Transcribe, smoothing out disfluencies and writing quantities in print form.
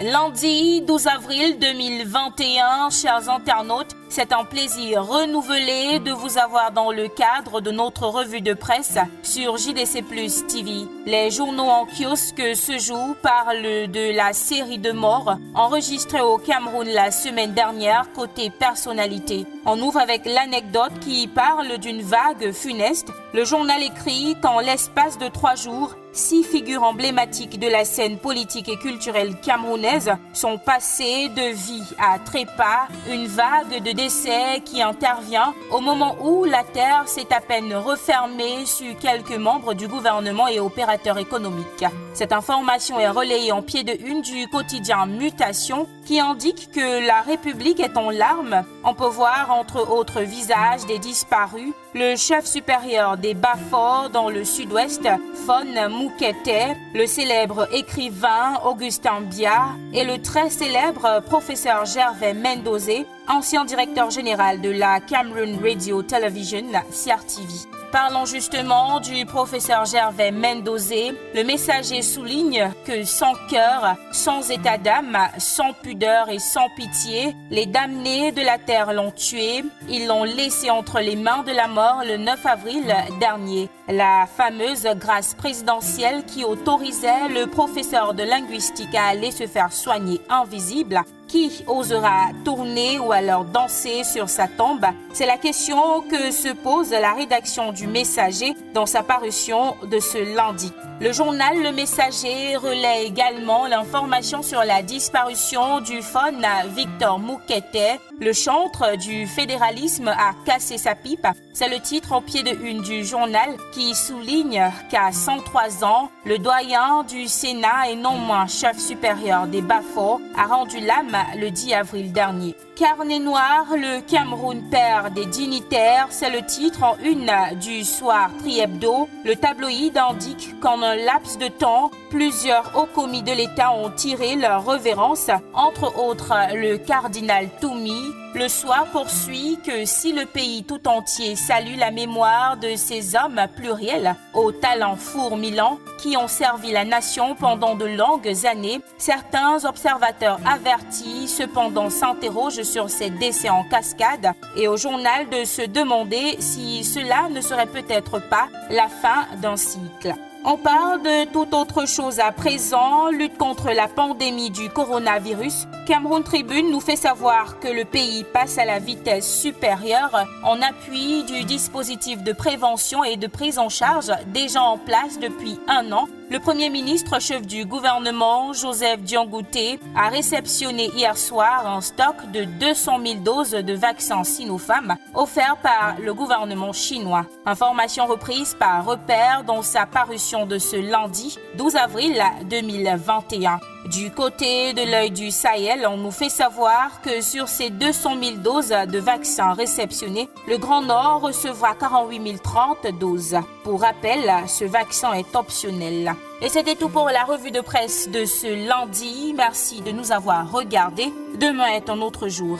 Lundi 12 avril 2021, chers internautes, c'est un plaisir renouvelé de vous avoir dans le cadre de notre revue de presse sur JDC Plus TV. Les journaux en kiosque ce jour parlent de la série de morts enregistrée au Cameroun la semaine dernière côté personnalité. On ouvre avec l'anecdote qui parle d'une vague funeste. Le journal écrit qu'en l'espace de 3 jours, 6 figures emblématiques de la scène politique et culturelle camerounaise sont passées de vie à trépas, une vague de décès qui intervient au moment où la terre s'est à peine refermée sur quelques membres du gouvernement et opérateurs économiques. Cette information est relayée en pied de une du quotidien Mutation qui indique que la République est en larmes. On peut voir entre autres visages des disparus le chef supérieur des Bas-Forts dans le sud-ouest, Fon Moukete, le célèbre écrivain Augustin Bia et le très célèbre professeur Gervais Mendozé, ancien directeur général de la Cameroon Radio Television, CRTV. Parlons justement du professeur Gervais Mendozé. Le messager souligne que sans cœur, sans état d'âme, sans pudeur et sans pitié, les damnés de la terre l'ont tué. Ils l'ont laissé entre les mains de la mort le 9 avril dernier. La fameuse grâce présidentielle qui autorisait le professeur de linguistique à aller se faire soigner invisible. Qui osera tourner ou alors danser sur sa tombe? C'est la question que se pose la rédaction du Messager dans sa parution de ce lundi. Le journal Le Messager relaie également l'information sur la disparition du Fon Victor Moukete. Le chantre du fédéralisme a cassé sa pipe. C'est le titre en pied de une du journal qui souligne qu'à 103 ans, le doyen du Sénat et non moins chef supérieur des Bas-Forts a rendu l'âme le 10 avril dernier. Carnet noir, le Cameroun perd des dignitaires, c'est le titre en une du soir Tri-Hebdo. Le tabloïd indique qu'en un laps de temps, plusieurs hauts commis de l'État ont tiré leur révérence, entre autres le cardinal Toumi. Le soir poursuit que si le pays tout entier salue la mémoire de ces hommes pluriels aux talents fourmillants qui ont servi la nation pendant de longues années, certains observateurs avertis cependant s'interrogent sur ces décès en cascade et au journal de se demander si cela ne serait peut-être pas la fin d'un cycle. On parle de toute autre chose à présent, lutte contre la pandémie du coronavirus. Cameroun Tribune nous fait savoir que le pays passe à la vitesse supérieure en appui du dispositif de prévention et de prise en charge déjà en place depuis 1 an. Le Premier ministre, chef du gouvernement, Joseph Diangoutè, a réceptionné hier soir un stock de 200 000 doses de vaccins Sinopharm offerts par le gouvernement chinois. Information reprise par Repère dans sa parution de ce lundi 12 avril 2021. Du côté de l'œil du Sahel, on nous fait savoir que sur ces 200 000 doses de vaccins réceptionnées, le Grand Nord recevra 48 030 doses. Pour rappel, ce vaccin est optionnel. Et c'était tout pour la revue de presse de ce lundi. Merci de nous avoir regardés. Demain est un autre jour.